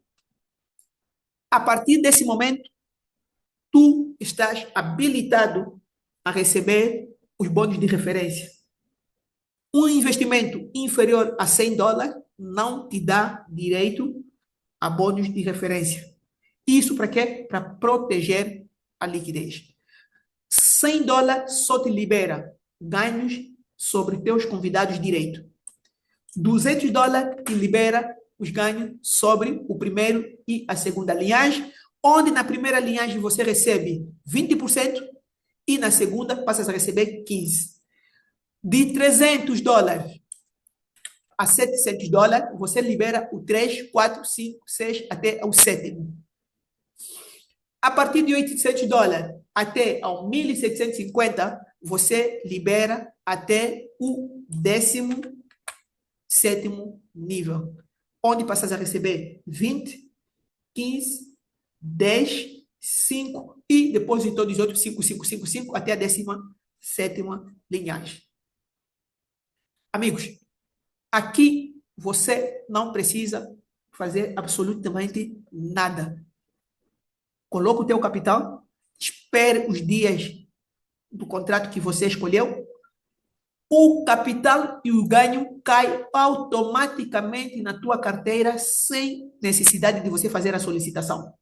[SPEAKER 3] A partir desse momento, tu estás habilitado a receber os bônus de referência. Um investimento inferior a $100 não te dá direito a bônus de referência. Isso para quê? Para proteger a liquidez. $100 só te libera ganhos sobre teus convidados direito. $200 te libera os ganhos sobre o primeiro e a segunda linhagem, onde na primeira linhagem você recebe 20% e na segunda passas a receber 15%. De $300 a $700, você libera o 3, 4, 5, 6 até o 7º. A partir de $800 até ao 1.750, você libera até o 17º nível, onde passas a receber 20, 15, 10, 5 e depois de todos os outros 5, 5, 5, 5 até a 17ª linhagem. Amigos, aqui você não precisa fazer absolutamente nada. Coloca o teu capital, espere os dias do contrato que você escolheu, o capital e o ganho cai automaticamente na tua carteira sem necessidade de você fazer a solicitação.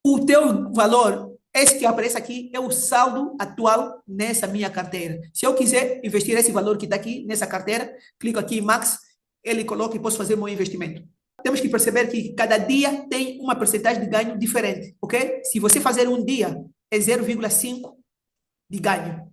[SPEAKER 3] O teu valor, esse que aparece aqui, é o saldo atual nessa minha carteira. Se eu quiser investir esse valor que está aqui nessa carteira, clico aqui em Max, ele coloca e posso fazer meu investimento. Temos que perceber que cada dia tem uma porcentagem de ganho diferente, ok? Se você fazer um dia, é 0,5 de ganho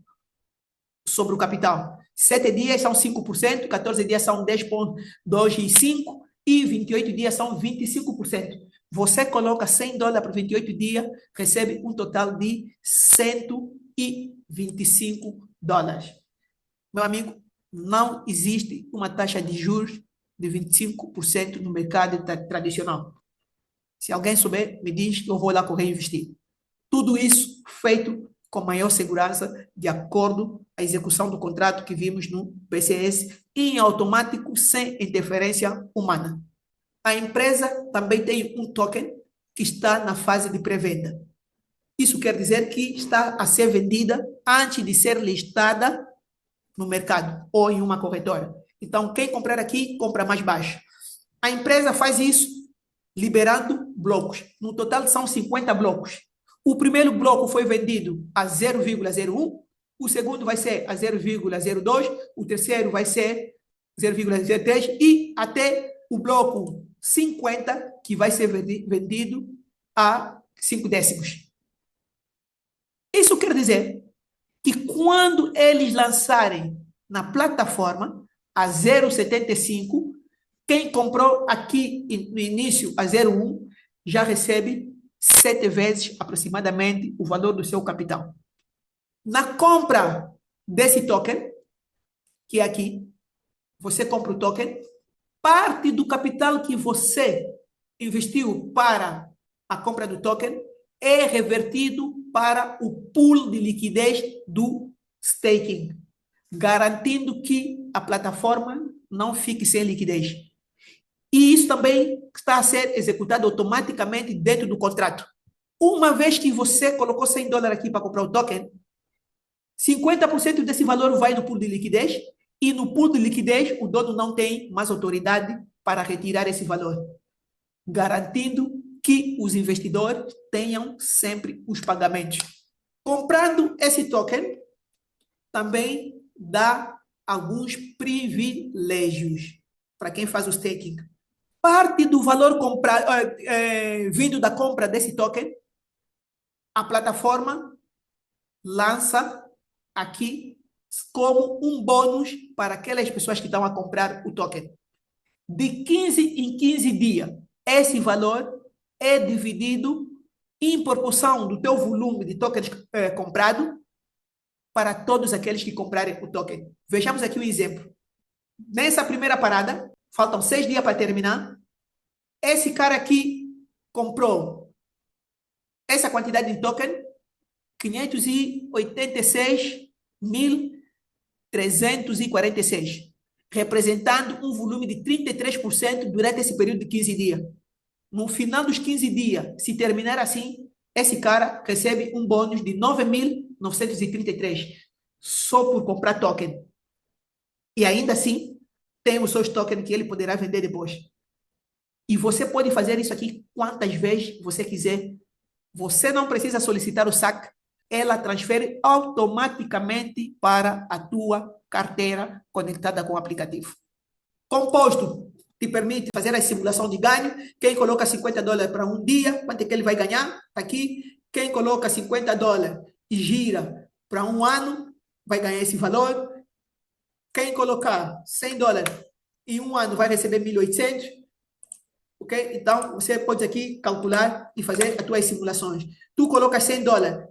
[SPEAKER 3] sobre o capital. 7 dias são 5%, 14 dias são 10,25% e 28 dias são 25%. Você coloca $100 por 28 dias, recebe um total de $125. Meu amigo, não existe uma taxa de juros de 25% no mercado tradicional. Se alguém souber, me diz que eu vou lá correr e investir. Tudo isso feito com maior segurança, de acordo com a execução do contrato que vimos no PCS, em automático, sem interferência humana. A empresa também tem um token que está na fase de pré-venda. Isso quer dizer que está a ser vendida antes de ser listada no mercado ou em uma corretora. Então, quem comprar aqui, compra mais baixo. A empresa faz isso liberando blocos. No total, são 50 blocos. O primeiro bloco foi vendido a 0,01, o segundo vai ser a 0,02, o terceiro vai ser 0,03 e até o bloco 50, que vai ser vendido a 5 décimos. Isso quer dizer que quando eles lançarem na plataforma a 0,75, quem comprou aqui no início a 0,1 já recebe 7 vezes aproximadamente o valor do seu capital. Na compra desse token, que é aqui, você compra o token, parte do capital que você investiu para a compra do token é revertido para o pool de liquidez do staking, garantindo que a plataforma não fique sem liquidez. E isso também está a ser executado automaticamente dentro do contrato. Uma vez que você colocou $100 aqui para comprar o token, 50% desse valor vai no pool de liquidez e no pool de liquidez o dono não tem mais autoridade para retirar esse valor, garantindo que os investidores tenham sempre os pagamentos. Comprando esse token, também dá alguns privilégios para quem faz o staking. Parte do valor vindo da compra desse token, a plataforma lança aqui como um bônus para aquelas pessoas que estão a comprar o token. De 15 em 15 dias, esse valor é dividido em proporção do teu volume de tokens comprado para todos aqueles que comprarem o token. Vejamos aqui um exemplo. Nessa primeira parada, faltam 6 dias para terminar, esse cara aqui comprou essa quantidade de token, 586.346, representando um volume de 33% durante esse período de 15 dias. No final dos 15 dias, se terminar assim, esse cara recebe um bônus de 9.933 só por comprar token. E ainda assim, tem os seus tokens que ele poderá vender depois. E você pode fazer isso aqui quantas vezes você quiser. Você não precisa solicitar o saque. Ela transfere automaticamente para a tua carteira conectada com o aplicativo. Composto te permite fazer a simulação de ganho. Quem coloca $50 para um dia, quanto é que ele vai ganhar? Está aqui. Quem coloca $50 e gira para um ano, vai ganhar esse valor. Quem colocar $100 em um ano vai receber 1.800. Ok? Então, você pode aqui calcular e fazer as tuas simulações. Tu colocas $100,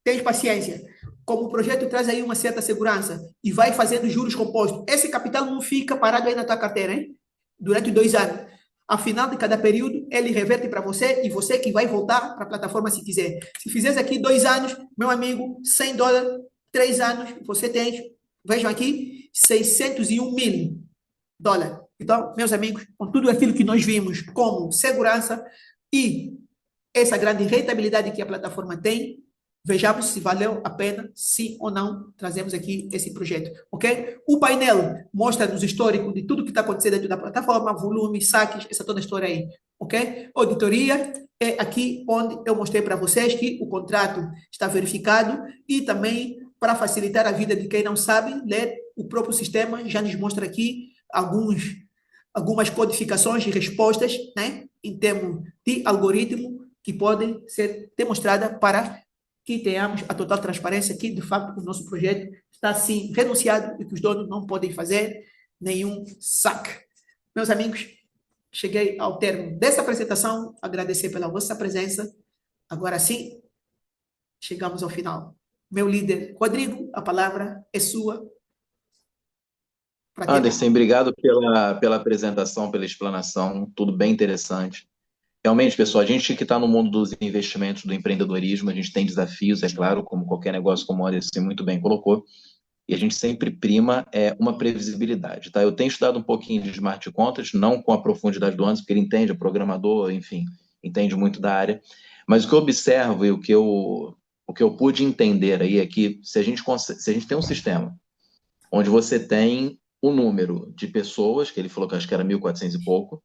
[SPEAKER 3] tens paciência. Como o projeto traz aí uma certa segurança e vai fazendo juros compostos, esse capital não fica parado aí na tua carteira, hein? Durante 2 anos. Ao final de cada período, ele reverte para você e você que vai voltar para a plataforma se quiser. Se fizeres aqui 2 anos, meu amigo, $100, 3 anos, você tem, vejam aqui, $601.000. Então, meus amigos, com tudo aquilo que nós vimos como segurança e essa grande rentabilidade que a plataforma tem, vejamos se valeu a pena, sim ou não, trazemos aqui esse projeto, ok? O painel mostra-nos o histórico de tudo que está acontecendo dentro da plataforma, volume, saques, essa toda a história aí, ok? Auditoria é aqui onde eu mostrei para vocês que o contrato está verificado e também, para facilitar a vida de quem não sabe ler, o próprio sistema já nos mostra aqui algumas codificações e respostas, né, em termos de algoritmo que podem ser demonstradas para que tenhamos a total transparência que, de fato, o nosso projeto está, sim, renunciado e que os donos não podem fazer nenhum saque. Meus amigos, cheguei ao termo dessa apresentação, agradecer pela vossa presença. Agora sim, chegamos ao final. Meu líder, Rodrigo, a palavra é sua.
[SPEAKER 2] Anderson, obrigado pela apresentação, pela explanação, tudo bem interessante. Realmente, pessoal, a gente que está no mundo dos investimentos, do empreendedorismo, a gente tem desafios, é claro, como qualquer negócio, como o Anderson muito bem colocou, e a gente sempre prima uma previsibilidade, tá? Eu tenho estudado um pouquinho de smart contracts, não com a profundidade do Anderson, porque ele entende, é programador, enfim, entende muito da área, mas o que eu observo e o que eu pude entender aí é que se a gente tem um sistema onde você tem o número de pessoas, que ele falou que acho que era 1.400 e pouco,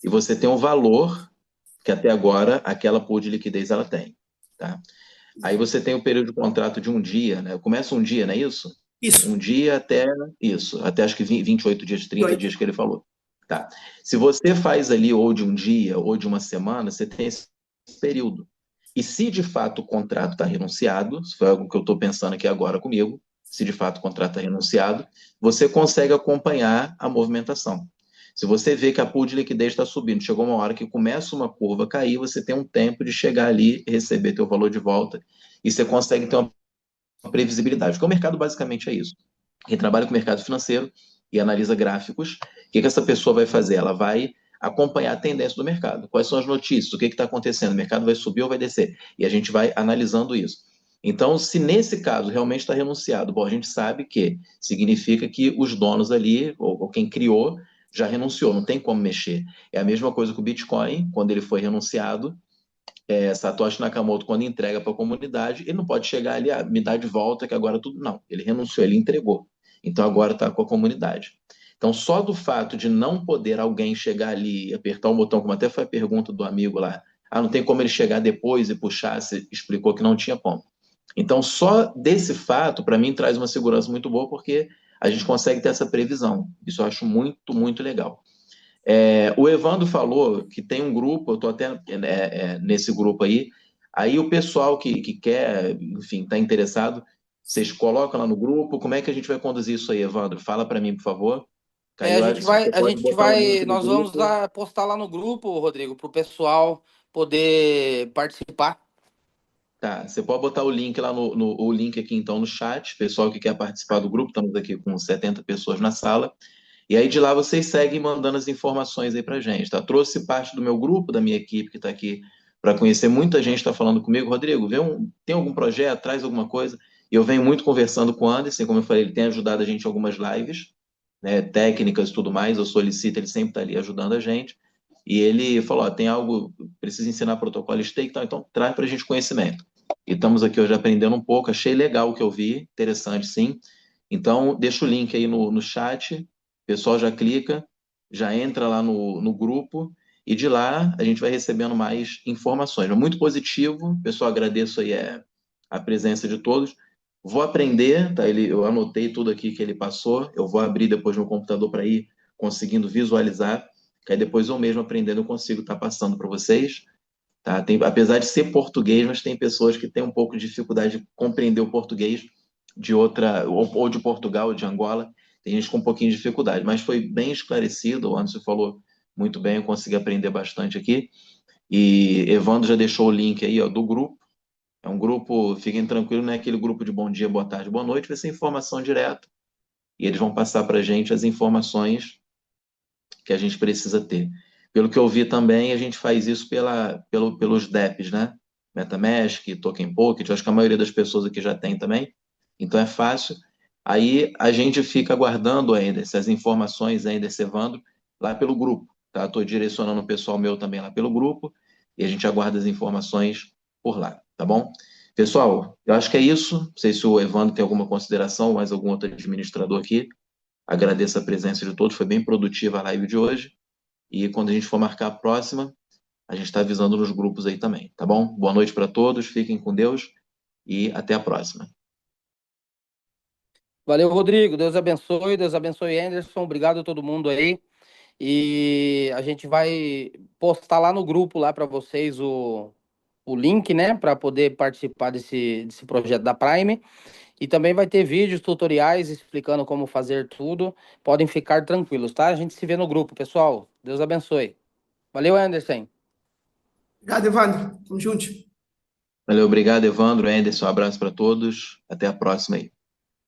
[SPEAKER 2] e você tem um valor que até agora aquela pool de liquidez ela tem, tá? Aí você tem o período de contrato de um dia, né? Começa um dia, não é isso?
[SPEAKER 3] Isso.
[SPEAKER 2] Um dia até isso, até acho que 28 dias, 30 dias que ele falou. Tá. Se você faz ali ou de um dia ou de uma semana, você tem esse período. E se de fato o contrato está renunciado, se foi algo que eu estou pensando aqui agora comigo, se de fato o contrato está renunciado, você consegue acompanhar a movimentação. Se você vê que a pool de liquidez está subindo, chegou uma hora que começa uma curva a cair, você tem um tempo de chegar ali e receber teu valor de volta, e você consegue ter uma previsibilidade, porque o mercado basicamente é isso. Quem trabalha com o mercado financeiro e analisa gráficos, o que essa pessoa vai fazer? Ela vai acompanhar a tendência do mercado. Quais são as notícias? O que está acontecendo? O mercado vai subir ou vai descer? E a gente vai analisando isso. Então, se nesse caso realmente está renunciado, bom, a gente sabe que significa que os donos ali, ou quem criou, já renunciou, não tem como mexer. É a mesma coisa com o Bitcoin, quando ele foi renunciado, Satoshi Nakamoto, quando entrega para a comunidade, ele não pode chegar ali, me dá de volta que agora tudo... Não, ele renunciou, ele entregou. Então agora está com a comunidade. Então só do fato de não poder alguém chegar ali e apertar o botão, como até foi a pergunta do amigo lá, não tem como ele chegar depois e puxar, você explicou que não tinha como. Então só desse fato, para mim, traz uma segurança muito boa, porque a gente consegue ter essa previsão. Isso eu acho muito, muito legal. O Evandro falou que tem um grupo, eu estou até nesse grupo aí o pessoal que quer, enfim, está interessado, vocês colocam lá no grupo, como é que a gente vai conduzir isso aí, Evandro? Fala para mim, por favor.
[SPEAKER 1] Nós vamos postar lá no grupo, Rodrigo, para o pessoal poder participar.
[SPEAKER 2] Tá, você pode botar o link lá o link aqui então no chat, pessoal que quer participar do grupo, estamos aqui com 70 pessoas na sala. E aí de lá vocês seguem mandando as informações aí pra gente, tá? Trouxe parte do meu grupo, da minha equipe que está aqui para conhecer. Muita gente está falando comigo, Rodrigo, tem algum projeto, traz alguma coisa? E eu venho muito conversando com o Anderson, como eu falei, ele tem ajudado a gente em algumas lives, né, técnicas e tudo mais, eu solicito, ele sempre está ali ajudando a gente. e ele falou, ó, tem algo, precisa ensinar protocolo stake e tal, então traz para a gente conhecimento. E estamos aqui hoje aprendendo um pouco, achei legal o que eu vi, interessante sim. Então, deixa o link aí no chat, o pessoal já clica, já entra lá no grupo, e de lá a gente vai recebendo mais informações. É muito positivo, pessoal, agradeço aí a presença de todos. Vou aprender, tá? Eu anotei tudo aqui que ele passou, eu vou abrir depois no computador para ir conseguindo visualizar, que aí depois eu mesmo aprendendo eu consigo estar passando para vocês. Tá? Apesar de ser português, mas tem pessoas que têm um pouco de dificuldade de compreender o português de outra, ou de Portugal, ou de Angola. Tem gente com um pouquinho de dificuldade, mas foi bem esclarecido. O Anderson falou muito bem, eu consegui aprender bastante aqui. E Evandro já deixou o link aí, ó, do grupo. É um grupo, fiquem tranquilos, não é aquele grupo de bom dia, boa tarde, boa noite, vai ser informação direta. E eles vão passar para a gente as informações que a gente precisa ter. Pelo que eu vi também, a gente faz isso pelos DEPs, né? MetaMask, Token Pocket, eu acho que a maioria das pessoas aqui já tem também, então é fácil. Aí a gente fica aguardando ainda essas informações ainda, esse Evandro, lá pelo grupo, tá? Estou direcionando o pessoal meu também lá pelo grupo, e a gente aguarda as informações por lá, tá bom? Pessoal, eu acho que é isso. Não sei se o Evandro tem alguma consideração, mais algum outro administrador aqui. Agradeço a presença de todos, foi bem produtiva a live de hoje. E quando a gente for marcar a próxima, a gente está avisando nos grupos aí também, tá bom? Boa noite para todos, fiquem com Deus e até a próxima.
[SPEAKER 1] Valeu, Rodrigo. Deus abençoe, Anderson. Obrigado a todo mundo aí. E a gente vai postar lá no grupo lá para vocês o link, né, para poder participar desse projeto da Prime. E também vai ter vídeos, tutoriais explicando como fazer tudo. Podem ficar tranquilos, tá? A gente se vê no grupo, pessoal. Deus abençoe. Valeu, Anderson.
[SPEAKER 3] Obrigado, Evandro. Tamo junto.
[SPEAKER 2] Valeu, obrigado, Evandro, Anderson, um abraço para todos. Até a próxima aí.